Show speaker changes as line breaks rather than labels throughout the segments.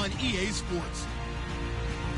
on EA Sports.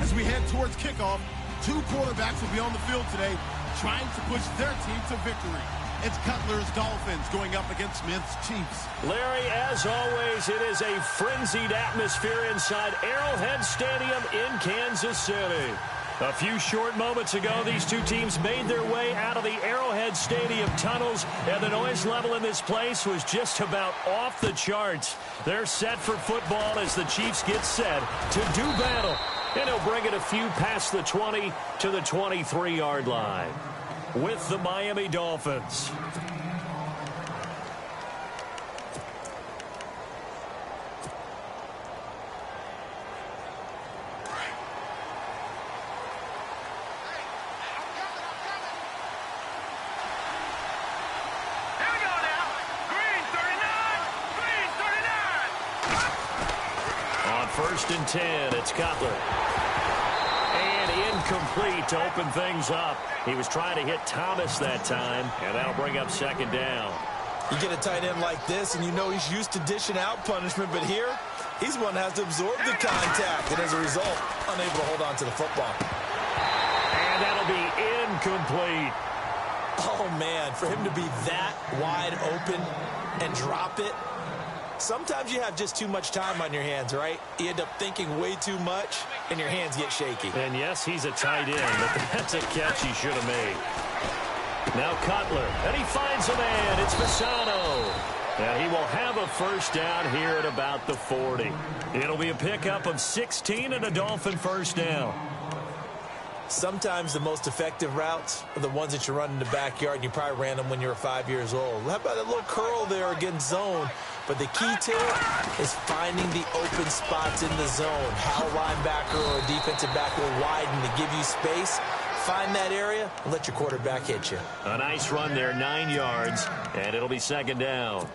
As we head towards kickoff, two quarterbacks will be on the field today trying to push their team to victory. It's Cutler's Dolphins going up against Smith's Chiefs.
Larry, as always, it is a frenzied atmosphere inside Arrowhead Stadium in Kansas City. A few short moments ago, these two teams made their way out of the Arrowhead Stadium tunnels, and the noise level in this place was just about off the charts. They're set for football as the Chiefs get set to do battle. And he'll bring it a few past the 20 to the 23-yard line with the Miami Dolphins. First and 10, it's Cutler. And incomplete to open things up. He was trying to hit Thomas that time, and that'll bring up second down.
You get a tight end like this, and you know he's used to dishing out punishment, but here, he's one that has to absorb the contact, and as a result, unable to hold on to the football.
And that'll be incomplete.
Oh, man, for him to be that wide open and drop it, sometimes you have just too much time on your hands, right? You end up thinking way too much, and your hands get shaky.
And yes, he's a tight end, but that's a catch he should have made. Now Cutler, and he finds a man. It's Fasano. And he will have a first down here at about the 40. It'll be a pickup of 16 and a Dolphin first down.
Sometimes the most effective routes are the ones that you run in the backyard, and you probably ran them when you were 5 years old. How about that little curl there against zone? But the key to it is finding the open spots in the zone. How a linebacker or a defensive back will widen to give you space. Find that area and let your quarterback hit you.
A nice run there, 9 yards, and it'll be second down.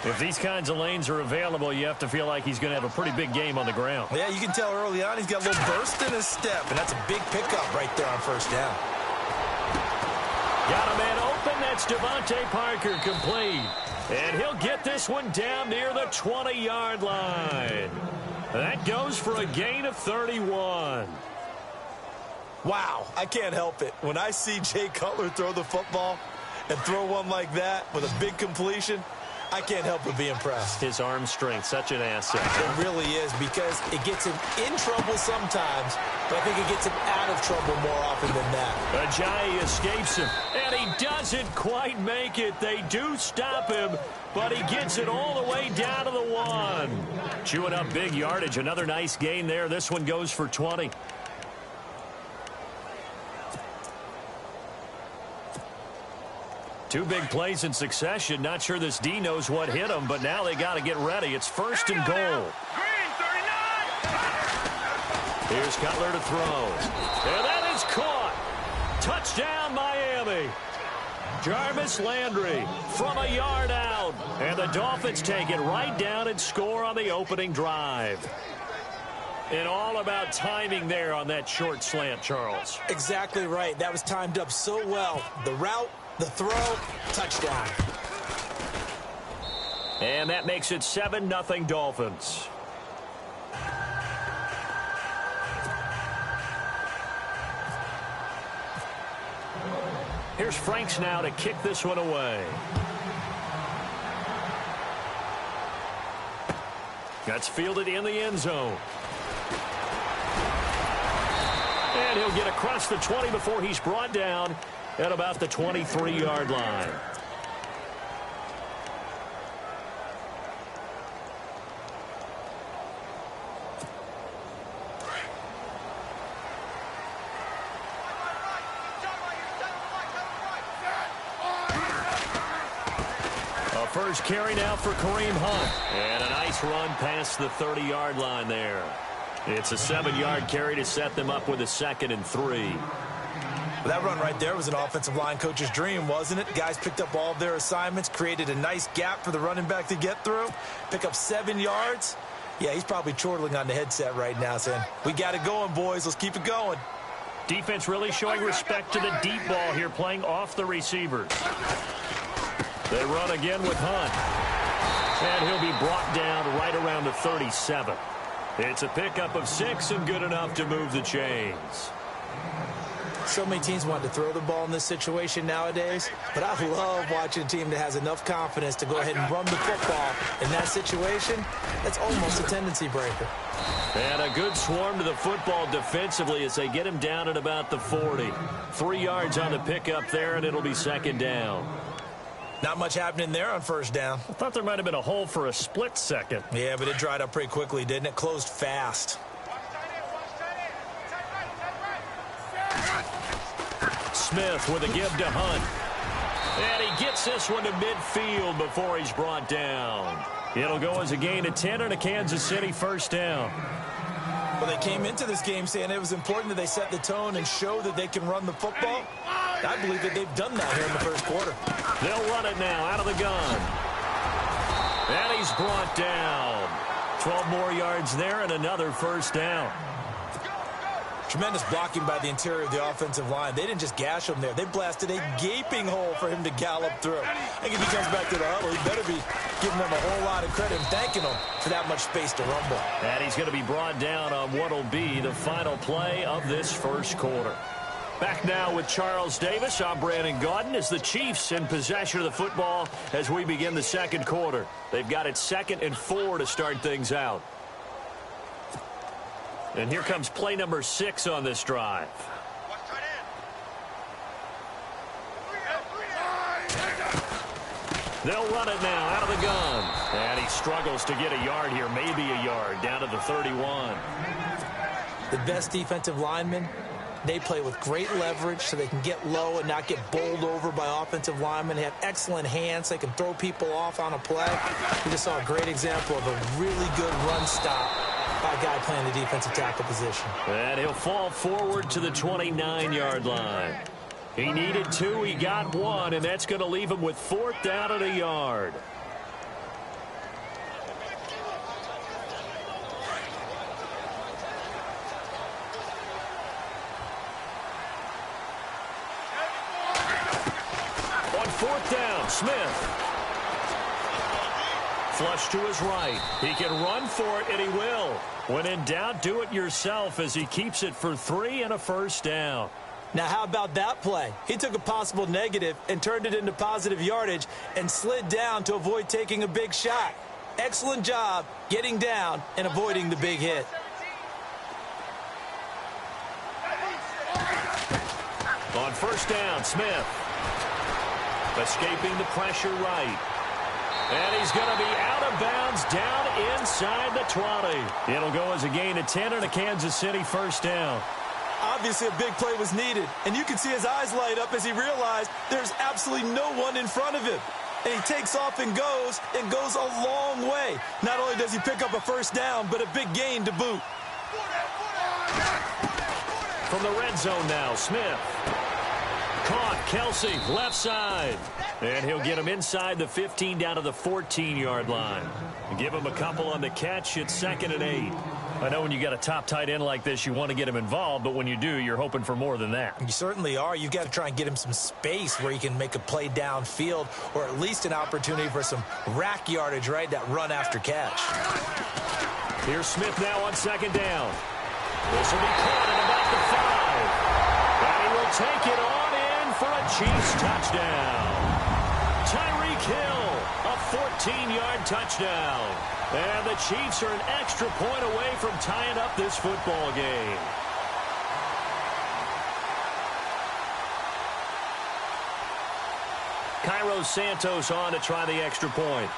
If these kinds of lanes are available, you have to feel like he's going to have a pretty big game on the ground.
Yeah, you can tell early on he's got a little burst in his step, and that's a big pickup right there on first down.
Got a man open. That's Devontae Parker complete. And he'll get this one down near the 20-yard line. That goes for a gain of 31.
Wow, I can't help it. When I see Jay Cutler throw the football and throw one like that with a big completion, I can't help but be impressed.
His arm strength, such an asset.
It really is, because it gets him in trouble sometimes, but I think it gets him out of trouble more often than that.
Ajayi escapes him, and he doesn't quite make it. They do stop him, but he gets it all the way down to the 1. Chewing up big yardage. Another nice gain there. This one goes for 20. Two big plays in succession. Not sure this D knows what hit him, but now they got to get ready. It's first and goal. Here's Cutler to throw. And that is caught. Touchdown, Miami. Jarvis Landry from a yard out. And the Dolphins take it right down and score on the opening drive. And all about timing there on that short slant, Charles.
Exactly right. That was timed up so well. The route, the throw, touchdown.
And that makes it 7-0 Dolphins. Here's Franks now to kick this one away. That's fielded in the end zone. And he'll get across the 20 before he's brought down at about the 23-yard line. A first carry now for Kareem Hunt. And a nice run past the 30-yard line there. It's a 7-yard carry to set them up with a 2nd and 3.
That run right there was an offensive line coach's dream, wasn't it? Guys picked up all of their assignments, created a nice gap for the running back to get through, pick up 7 yards. Yeah, he's probably chortling on the headset right now saying, we got it going, boys. Let's keep it going.
Defense really showing respect to the deep ball here, playing off the receivers. They run again with Hunt. And he'll be brought down right around the 37. It's a pickup of 6 and good enough to move the chains.
So many teams want to throw the ball in this situation nowadays, but I love watching a team that has enough confidence to go ahead and run the football in that situation. That's almost a tendency breaker.
And a good swarm to the football defensively as they get him down at about the 40. 3 yards on the pickup there, and it'll be second down.
Not much happening there on first down.
I thought there might have been a hole for a split second.
Yeah, but it dried up pretty quickly, didn't it? Closed fast.
Smith with a give to Hunt. And he gets this one to midfield before he's brought down. It'll go as a gain of 10 and a Kansas City first down.
Well, they came into this game saying it was important that they set the tone and show that they can run the football. I believe that they've done that here in the first quarter.
They'll run it now out of the gun. And he's brought down. 12 more yards there and another first down.
Tremendous blocking by the interior of the offensive line. They didn't just gash him there. They blasted a gaping hole for him to gallop through. I think if he comes back to the huddle, he better be giving them a whole lot of credit and thanking them for that much space to rumble.
And he's going to be brought down on what will be the final play of this first quarter. Back now with Charles Davis. I'm Brandon Gaudin as the Chiefs in possession of the football as we begin the second quarter. They've got it 2nd and 4 to start things out. And here comes play number 6 on this drive. They'll run it now out of the gun. And he struggles to get a yard here, maybe a yard, down to the 31.
The best defensive linemen, they play with great leverage so they can get low and not get bowled over by offensive linemen. They have excellent hands. They can throw people off on a play. We just saw a great example of a really good run stop by a guy playing the defensive tackle position.
And he'll fall forward to the 29-yard line. He needed 2, he got 1, and that's going to leave him with 4th down and a yard. On 4th down, Smith. Flush to his right. He can run for it, and he will. When in doubt, do it yourself as he keeps it for 3 and a first down.
Now, how about that play? He took a possible negative and turned it into positive yardage and slid down to avoid taking a big shot. Excellent job getting down and avoiding the big hit.
On first down, Smith. Escaping the pressure right. And he's going to be out of bounds down inside the 20. It'll go as a gain of 10 and a Kansas City first down.
Obviously, a big play was needed, and you can see his eyes light up as he realized there's absolutely no one in front of him. And he takes off and goes a long way. Not only does he pick up a first down, but a big gain to boot.
From the red zone now, Smith. Caught, Kelsey, left side. And he'll get him inside the 15 down to the 14-yard line. Give him a couple on the catch. It's 2nd and 8. I know when you got a top tight end like this, you want to get him involved, but when you do, you're hoping for more than that.
You certainly are. You've got to try and get him some space where he can make a play downfield or at least an opportunity for some rack yardage, right? That run after catch.
Here's Smith now on 2nd down. This will be caught at about the 5. And he will take it on in for a Chiefs touchdown. Tyreek Hill, a 14-yard touchdown. And the Chiefs are an extra point away from tying up this football game. Cairo Santos on to try the extra point.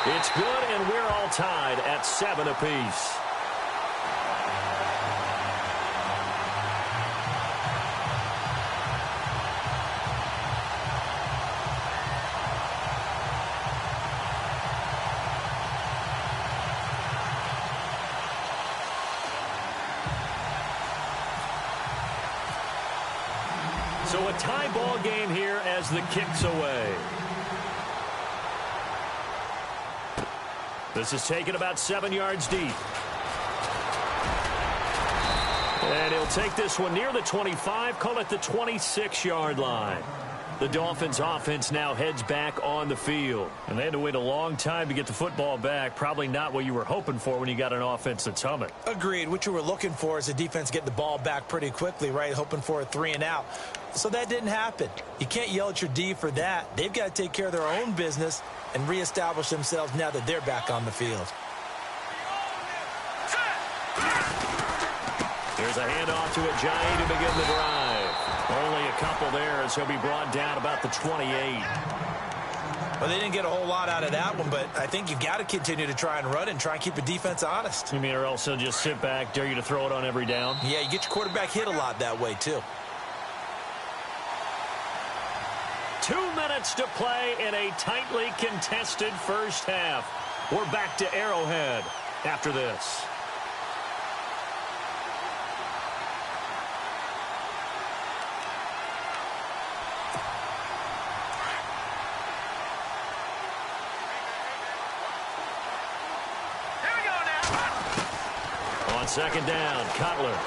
It's good, and we're all tied at 7 apiece. So a tie ball game here as the kick's away. This is taken about 7 yards deep. And he'll take this one near the 25, call it the 26-yard line. The Dolphins offense now heads back on the field. And they had to wait a long time to get the football back. Probably not what you were hoping for when you got an offense that's humming.
Agreed. What you were looking for is the defense getting the ball back pretty quickly, right? Hoping for a 3-and-out. So that didn't happen. You can't yell at your D for that. They've got to take care of their own business and reestablish themselves now that they're back on the field.
There's a handoff to Ajayi to begin the drive. Only a couple there as he'll be brought down about the 28.
Well, they didn't get a whole lot out of that one, but I think you've got to continue to try and run and try and keep the defense honest.
You mean, or else they'll just sit back, dare you to throw it on every down?
Yeah, you get your quarterback hit a lot that way, too.
2 minutes to play in a tightly contested first half. We're back to Arrowhead after this. On second down, Cutler.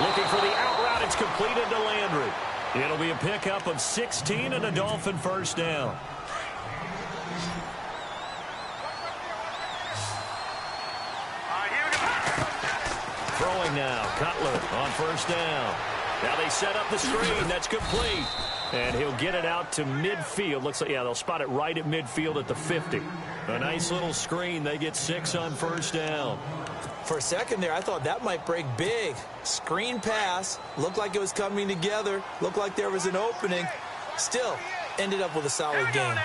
Looking for the out route. It's completed to Landry. It'll be a pickup of 16 and a Dolphin first down. Throwing now, Cutler on first down. Now they set up the screen. That's complete. And he'll get it out to midfield. Looks like, yeah, they'll spot it right at midfield at the 50. A nice little screen. They get 6 on first down.
For a second there, I thought that might break big. Screen pass. Looked like it was coming together. Looked like there was an opening. Still, ended up with a solid game.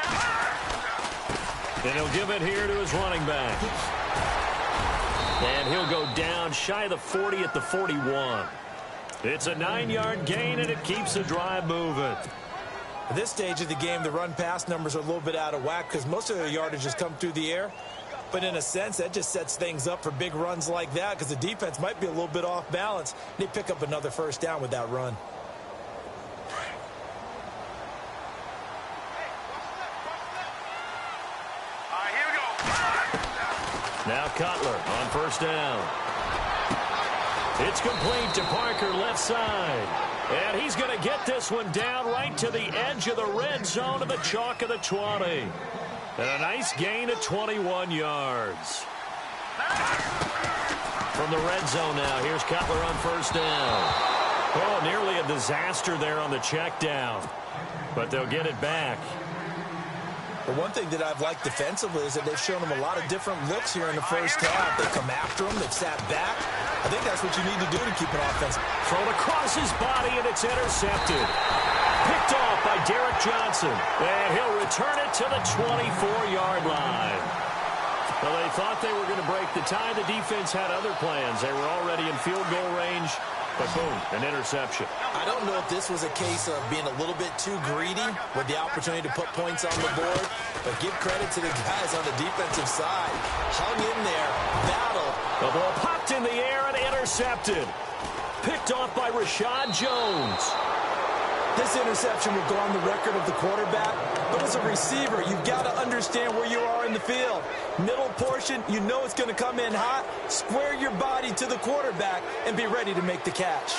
And he'll give it here to his running back. And he'll go down shy of the 40 at the 41. It's a 9-yard gain, and it keeps the drive moving.
At this stage of the game, the run-pass numbers are a little bit out of whack because most of their yardage has come through the air. But in a sense, that just sets things up for big runs like that because the defense might be a little bit off balance. They pick up another first down with that run.
Here we go.
Now Cutler on first down. It's complete to Parker left side. And he's going to get this one down right to the edge of the red zone of the chalk of the 20. And a nice gain of 21 yards. From the red zone now, here's Cutler on first down. Oh, nearly a disaster there on the check down. But they'll get it back.
But one thing that I've liked defensively is that they've shown them a lot of different looks here in the first half. They come after them. They've sat back. I think that's what you need to do to keep an offense.
Thrown across his body, and it's intercepted. Picked off by Derek Johnson. And he'll return it to the 24-yard line. Well, they thought they were going to break the tie. The defense had other plans. They were already in field goal range. But boom, an interception.
I don't know if this was a case of being a little bit too greedy with the opportunity to put points on the board, but give credit to the guys on the defensive side. Hung in there, battled.
The ball popped in the air and intercepted. Picked off by Rashad Jones.
This interception will go on the record of the quarterback, but as a receiver, you've got to understand where you are in the field. Middle portion, you know it's going to come in hot. Square your body to the quarterback and be ready to make the catch.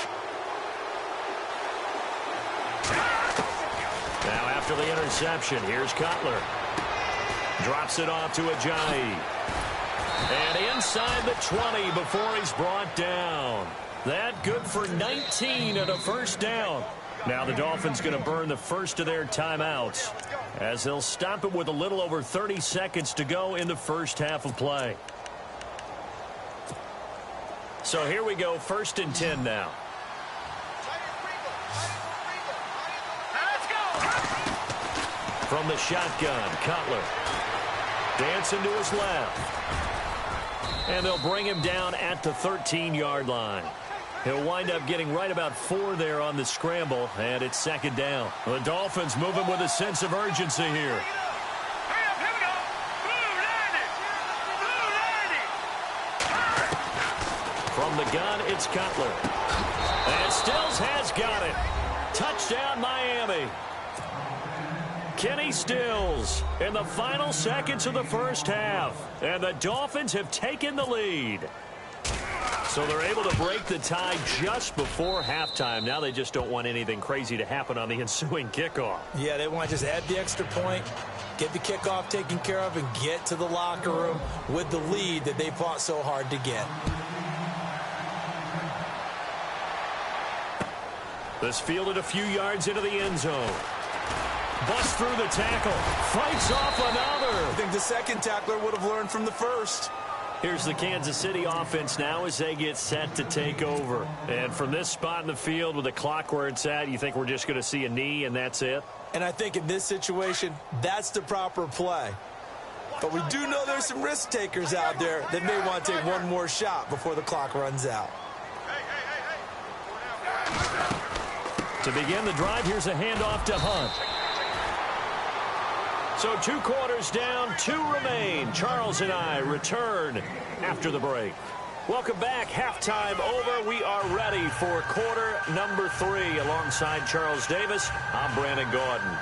Now after the interception, here's Cutler. Drops it off to Ajayi. And inside the 20 before he's brought down. That good for 19 and a first down. Now the Dolphins going to burn the first of their timeouts as they'll stop it with a little over 30 seconds to go in the first half of play. So here we go, 1st and 10 now. From the shotgun, Cutler. Dancing to his left. And they'll bring him down at the 13-yard line. He'll wind up getting right about 4 there on the scramble, and it's 2nd down. The Dolphins moving with a sense of urgency here. From the gun, it's Cutler. And Stills has got it. Touchdown, Miami. Kenny Stills in the final seconds of the first half. And the Dolphins have taken the lead. So they're able to break the tie just before halftime. Now they just don't want anything crazy to happen on the ensuing kickoff.
Yeah, they want to just add the extra point, get the kickoff taken care of, and get to the locker room with the lead that they fought so hard to get.
This fielded a few yards into the end zone. Busts through the tackle. Fights off another.
I think the second tackler would have learned from the first.
Here's the Kansas City offense now as they get set to take over. And from this spot in the field with the clock where it's at, you think we're just going to see a knee and that's it?
And I think in this situation, that's the proper play. But we do know there's some risk takers out there that may want to take one more shot before the clock runs out.
To begin the drive, here's a handoff to Hunt. So 2 quarters down, 2 remain. Charles and I return after the break. Welcome back. Halftime over. We are ready for quarter number 3. Alongside Charles Davis, I'm Brandon Gordon.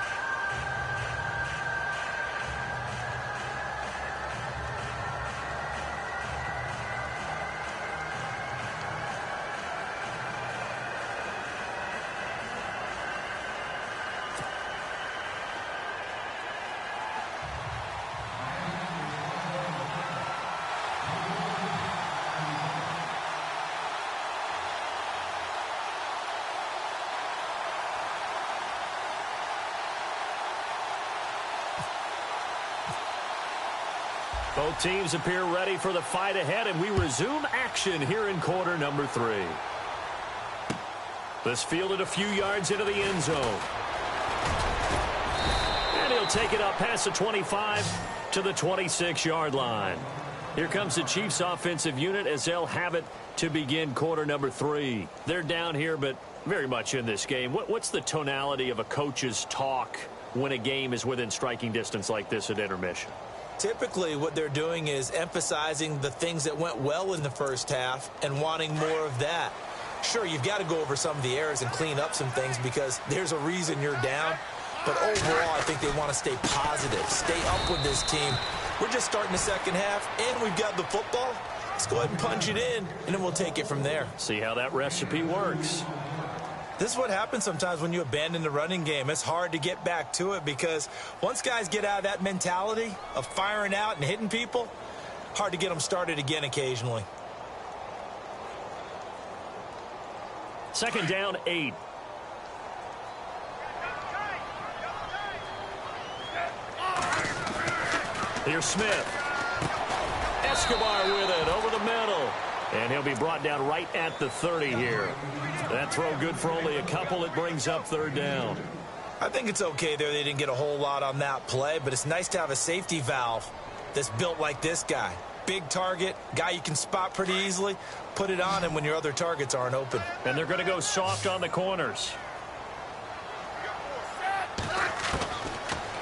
Both teams appear ready for the fight ahead, and we resume action here in quarter number 3. This fielded a few yards into the end zone. And he'll take it up past the 25 to the 26-yard line. Here comes the Chiefs offensive unit as they'll have it to begin quarter number 3. They're down here, but very much in this game. What's the tonality of a coach's talk when a game is within striking distance like this at intermission?
Typically, what they're doing is emphasizing the things that went well in the first half and wanting more of that. Sure, you've got to go over some of the errors and clean up some things because there's a reason you're down. But overall, I think they want to stay positive, stay up with this team. We're just starting the second half, and we've got the football. Let's go ahead and punch it in, and then we'll take it from there.
See how that recipe works.
This is what happens sometimes when you abandon the running game. It's hard to get back to it because once guys get out of that mentality of firing out and hitting people, hard to get them started again occasionally.
Second down, 8. Here's Smith. Escobar with it over the middle. And he'll be brought down right at the 30 here. That throw good for only a couple. It brings up third down.
I think it's okay there. They didn't get a whole lot on that play, but it's nice to have a safety valve that's built like this guy. Big target, guy you can spot pretty easily. Put it on him when your other targets aren't open.
And they're going to go soft on the corners.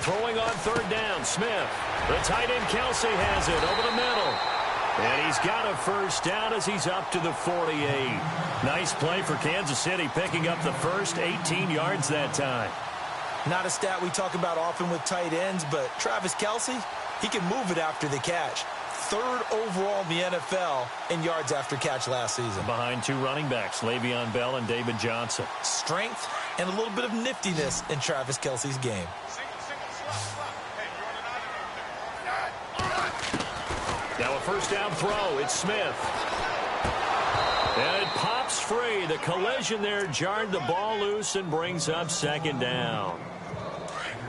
Throwing on third down, Smith. The tight end Kelsey has it over the middle. And he's got a first down as he's up to the 48. Nice play for Kansas City, picking up the first 18 yards that time.
Not a stat we talk about often with tight ends, but Travis Kelsey, he can move it after the catch. 3rd overall in the NFL in yards after catch last season.
Behind 2 running backs, Le'Veon Bell and David Johnson.
Strength and a little bit of niftiness in Travis Kelsey's game.
Now a first down throw. It's Smith. And it pops free. The collision there jarred the ball loose and brings up second down.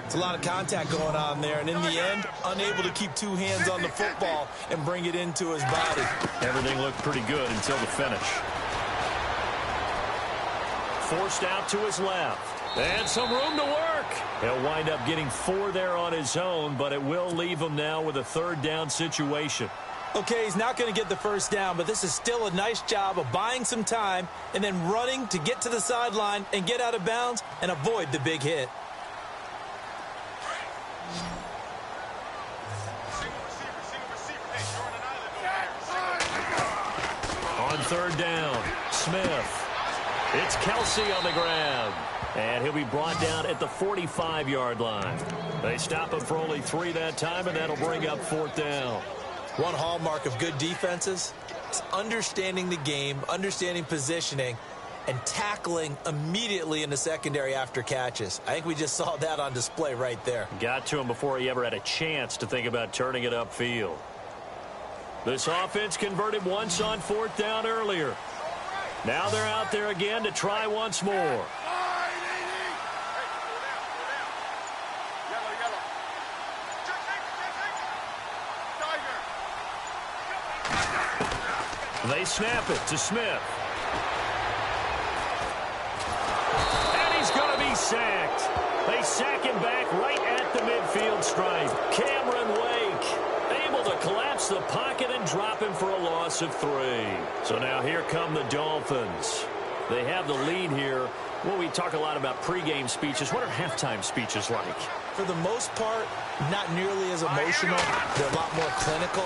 It's a lot of contact going on there, and in the end, unable to keep 2 hands on the football and bring it into his body.
Everything looked pretty good until the finish. Forced out to his left. And some room to work. He'll wind up getting 4 there on his own, but it will leave him now with a third down situation.
Okay, he's not going to get the first down, but this is still a nice job of buying some time and then running to get to the sideline and get out of bounds and avoid the big hit.
On third down, Smith. It's Kelsey on the grab. And he'll be brought down at the 45-yard line. They stop him for only 3 that time, and that'll bring up 4th down.
One hallmark of good defenses, is understanding the game, understanding positioning, and tackling immediately in the secondary after catches. I think we just saw that on display right there.
Got to him before he ever had a chance to think about turning it upfield. This offense converted once on 4th down earlier. Now they're out there again to try once more. They snap it to Smith. And he's going to be sacked. They sack him back right at the midfield stripe. Cameron Wake able to collapse the pocket and drop him for a loss of 3. So now here come the Dolphins. They have the lead here. Well, we talk a lot about pregame speeches. What are halftime speeches like?
For the most part, not nearly as emotional. They're a lot more clinical.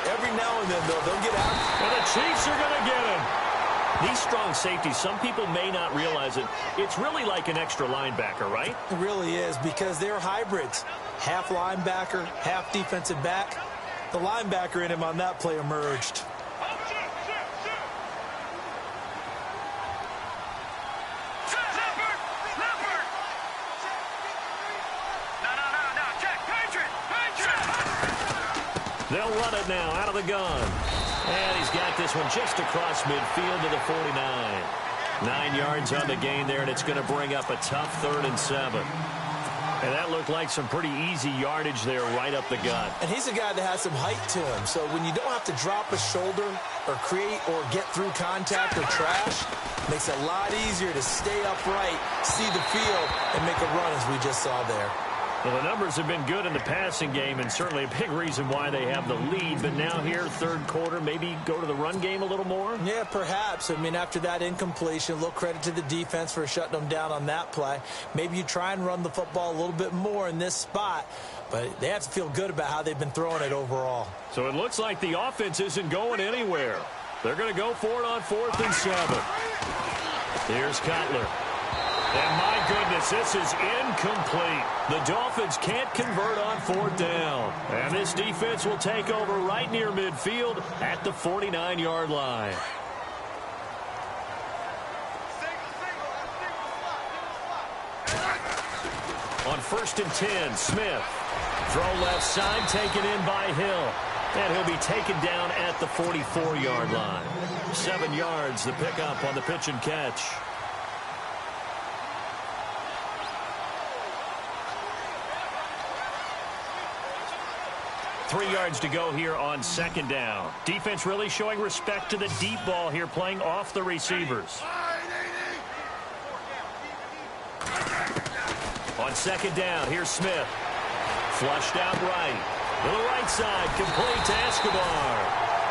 Every now and then, though, they'll get out.
And the Chiefs are going to get him. These strong safeties, some people may not realize it. It's really like an extra linebacker, right?
It really is, because they're hybrids. Half linebacker, half defensive back. The linebacker in him on that play emerged.
They'll run it now out of the gun. And he's got this one just across midfield to the 49. 9 yards on the gain there, and it's going to bring up a tough 3rd and 7. And that looked like some pretty easy yardage there right up the gut.
And he's a guy that has some height to him. So when you don't have to drop a shoulder or create or get through contact or trash, it makes it a lot easier to stay upright, see the field, and make a run as we just saw there.
Well, the numbers have been good in the passing game, and certainly a big reason why they have the lead. But now here, 3rd quarter, maybe go to the run game a little more?
Yeah, perhaps. I mean, after that incompletion, a little credit to the defense for shutting them down on that play. Maybe you try and run the football a little bit more in this spot, but they have to feel good about how they've been throwing it overall.
So it looks like the offense isn't going anywhere. They're going to go for it on 4th and 7. Here's Cutler. And my goodness, this is incomplete. The Dolphins can't convert on 4th down. And this defense will take over right near midfield at the 49-yard line. On 1st and 10, Smith. Throw left side, taken in by Hill. And he'll be taken down at the 44-yard line. 7 yards, the pickup on the pitch and catch. 3 yards to go here on 2nd down. Defense really showing respect to the deep ball here, playing off the receivers. On 2nd down, here's Smith. Flushed out right. To the right side, complete to Escobar.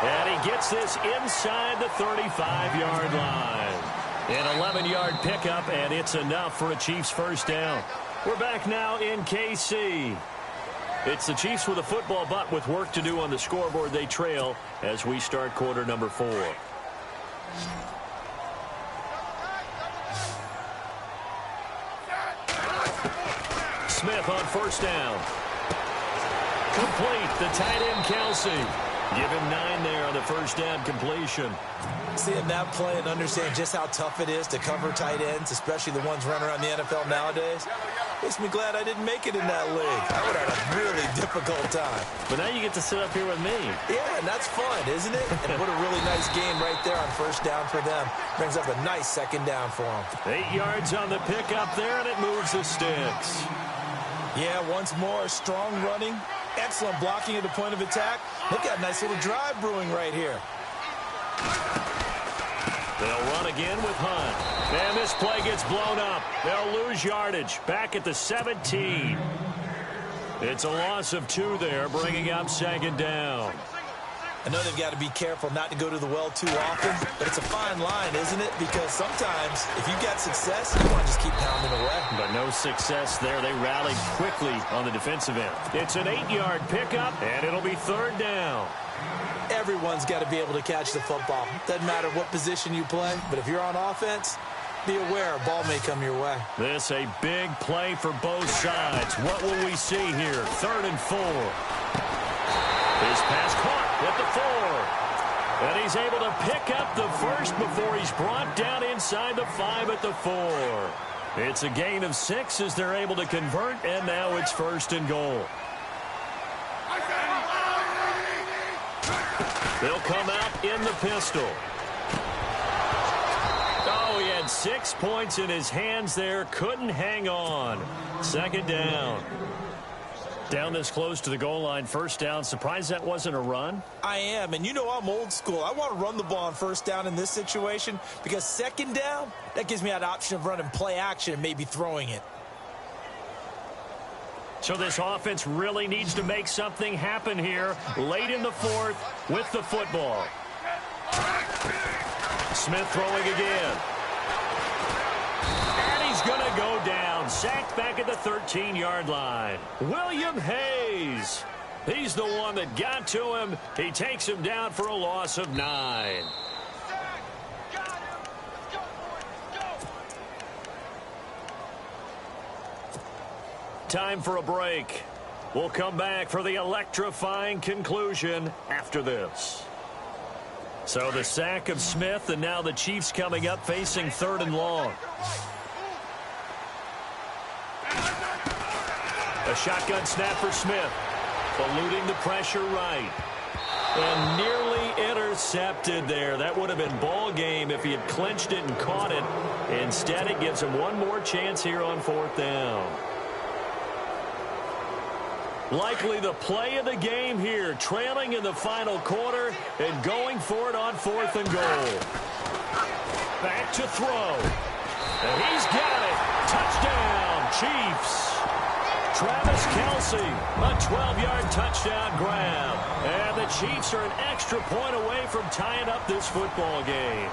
And he gets this inside the 35-yard line. An 11-yard pickup, and it's enough for a Chiefs 1st down. We're back now in KC. It's the Chiefs with a football, but with work to do on the scoreboard. They trail as we start quarter number 4. Smith on 1st down. Complete, the tight end Kelsey. Give him 9 there on the 1st down completion.
Seeing that play and understand just how tough it is to cover tight ends, especially the ones running around the NFL nowadays, makes me glad I didn't make it in that league. I would have had a really difficult time.
But now you get to sit up here with me.
Yeah, and that's fun, isn't it? And what a really nice game right there on 1st down for them. Brings up a nice 2nd down for them.
8 yards on the pickup there, and it moves the sticks.
Yeah, once more, strong running. Excellent blocking at the point of attack. Look at a nice little drive brewing right here.
They'll run again with Hunt. And this play gets blown up. They'll lose yardage. Back at the 17. It's a loss of 2 there, bringing up 2nd down.
I know they've got to be careful not to go to the well too often, but it's a fine line, isn't it? Because sometimes, if you got success, you want to just keep pounding away.
But no success there. They rallied quickly on the defensive end. It's an 8-yard pickup, and it'll be 3rd down.
Everyone's got to be able to catch the football. Doesn't matter what position you play, but if you're on offense, be aware a ball may come your way.
This a big play for both sides. What will we see here? 3rd and 4. His pass caught at the 4. And he's able to pick up the first before he's brought down inside the 5 at the 4. It's a gain of 6 as they're able to convert, and now it's 1st and goal. They'll come out in the pistol. Oh, he had 6 points in his hands there. Couldn't hang on. 2nd down. Down this close to the goal line, 1st down. Surprised that wasn't a run?
I am, and you know I'm old school. I want to run the ball on 1st down in this situation because 2nd down, that gives me that option of running play action and maybe throwing it.
So this offense really needs to make something happen here late in the 4th with the football. Smith throwing again. And he's going to go down. Sacked back at the 13-yard line. William Hayes. He's the one that got to him. He takes him down for a loss of 9. Time for a break. We'll come back for the electrifying conclusion after this. So the sack of Smith, and now the Chiefs coming up facing 3rd and long. A shotgun snap for Smith. Eluding the pressure right. And nearly intercepted there. That would have been ball game if he had clinched it and caught it. Instead, it gives him one more chance here on 4th down. Likely the play of the game here, trailing in the final quarter and going for it on 4th and goal. Back to throw. And he's got it. Touchdown, Chiefs. Travis Kelce, a 12-yard touchdown grab. And the Chiefs are an extra point away from tying up this football game.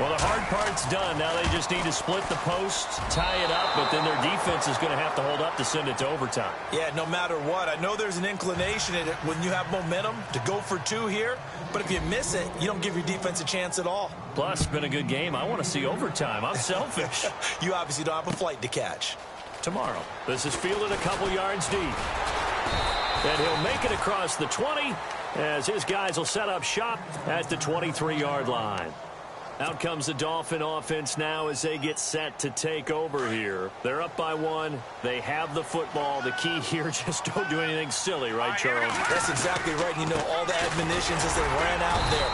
Well, the hard part's done. Now they just need to split the posts, tie it up, but then their defense is going to have to hold up to send it to overtime.
Yeah, no matter what. I know there's an inclination in it when you have momentum to go for 2 here, but if you miss it, you don't give your defense a chance at all.
Plus, it's been a good game. I want to see overtime. I'm selfish.
You obviously don't have a flight to catch.
Tomorrow, this is fielded a couple yards deep. And he'll make it across the 20 as his guys will set up shop at the 23-yard line. Out comes the Dolphin offense now as they get set to take over here. They're up by 1. They have the football. The key here, just don't do anything silly, right, Charles?
That's exactly right. You know, all the admonitions as they ran out there.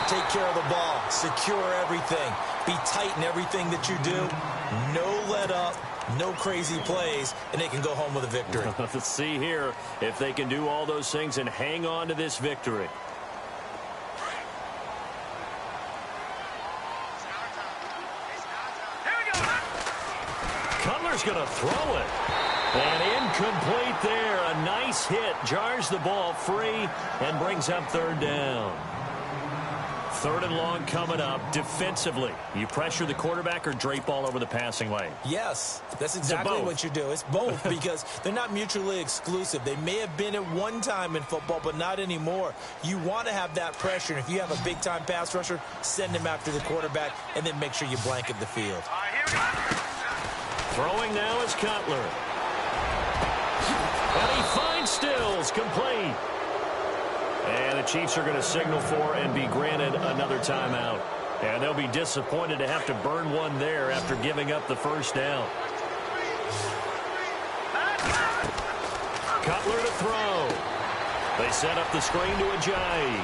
Take care of the ball. Secure everything. Be tight in everything that you do. No let up. No crazy plays, and they can go home with a victory.
Let's see here if they can do all those things and hang on to this victory. Cutler's going to throw it. And incomplete there. A nice hit. Jars the ball free and brings up 3rd down. 3rd and long coming up defensively. You pressure the quarterback or drape all over the passing lane?
Yes, that's exactly what you do. It's both because they're not mutually exclusive. They may have been at one time in football, but not anymore. You want to have that pressure. And if you have a big-time pass rusher, send him after the quarterback and then make sure you blanket the field.
Throwing now is Cutler. And he finds Stills complete. And the Chiefs are going to signal for and be granted another timeout. And they'll be disappointed to have to burn one there after giving up the 1st down. Cutler to throw. They set up the screen to Ajayi.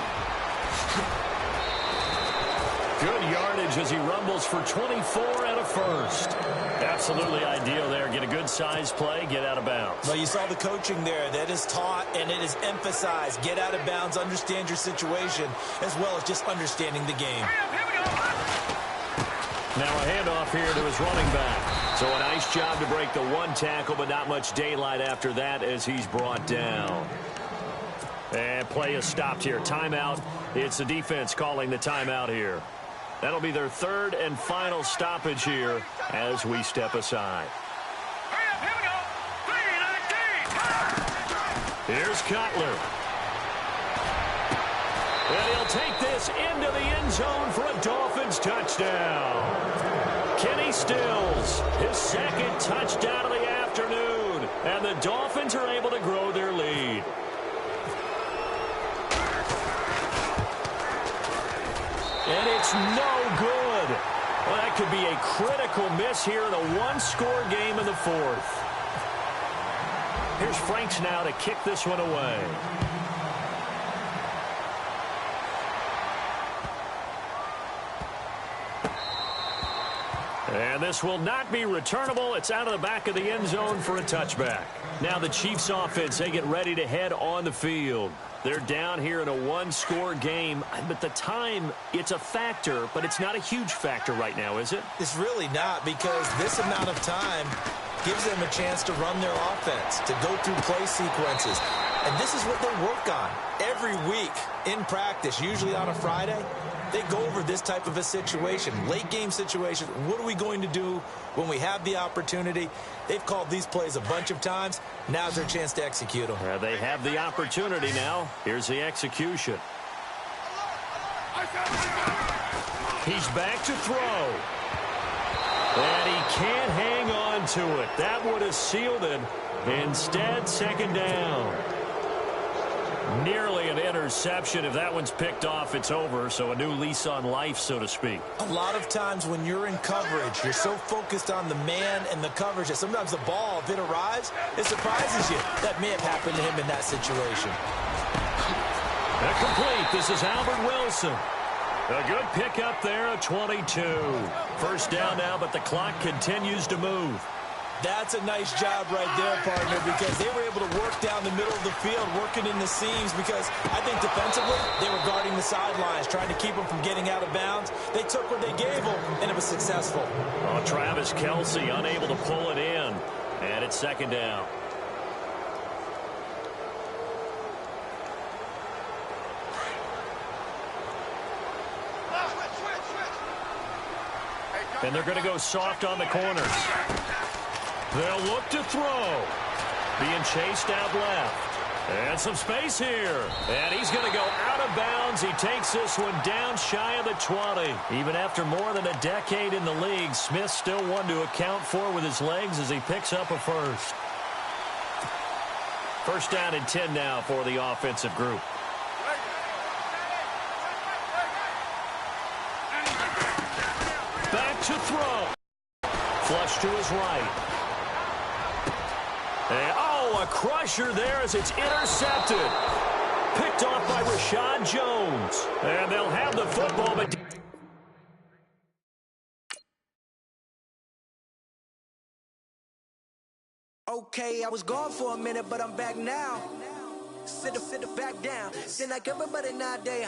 Good yardage as he rumbles for 24 and a 1st. Absolutely ideal there. Get a good size play, get out of bounds.
Well, you saw the coaching there. That is taught and it is emphasized. Get out of bounds, understand your situation, as well as just understanding the game.
Now a handoff here to his running back. So a nice job to break the 1 tackle, but not much daylight after that as he's brought down. And play is stopped here. Timeout. It's the defense calling the timeout here. That'll be their 3rd and final stoppage here as we step aside. Here's Cutler. And he'll take this into the end zone for a Dolphins touchdown. Kenny Stills, his 2nd touchdown of the afternoon. And the Dolphins are able to grow their lead. And it's no good. Well, that could be a critical miss here in a one-score game in the fourth. Here's Franks now to kick this one away. And this will not be returnable. It's out of the back of the end zone for a touchback. Now the Chiefs offense, they get ready to head on the field. They're down here in a one-score game, but the time, it's a factor, but it's not a huge factor right now, is it?
It's really not, because this amount of time gives them a chance to run their offense, to go through play sequences. And this is what they work on every week in practice, usually on a Friday. They go over this type of a situation, late game situation. What are we going to do when we have the opportunity? They've called these plays a bunch of times. Now's their chance to execute them.
They have the opportunity now. Here's the execution. He's back to throw. And he can't hang on to it. That would have sealed it. Instead, second down. Nearly an interception. If that one's picked off, it's over. So a new lease on life, so to speak.
A lot of times when you're in coverage, you're so focused on the man and the coverage that sometimes the ball, if it arrives, it surprises you. That may have happened to him in that situation.
Complete. This is Albert Wilson. A good pickup there at 22. First down now, but the clock continues to move.
That's a nice job right there, partner, because they were able to work down the middle of the field, working in the seams, because I think defensively they were guarding the sidelines, trying to keep them from getting out of bounds. They took what they gave them, and it was successful.
Oh, Travis Kelce unable to pull it in, and it's second down. And they're going to go soft on the corners. They'll look to throw. Being chased out left. And some space here. And he's going to go out of bounds. He takes this one down shy of the 20. Even after more than a decade in the league, Smith still one to account for with his legs as he picks up a first. First down and 10 now for the offensive group. Back to throw. Flush to his right. And, oh, a crusher there as it's intercepted. Picked off by Rashad Jones. And they'll have the football, but...
Okay, I was gone for a minute, but I'm back now. Sit back down. Then like everybody nowadays,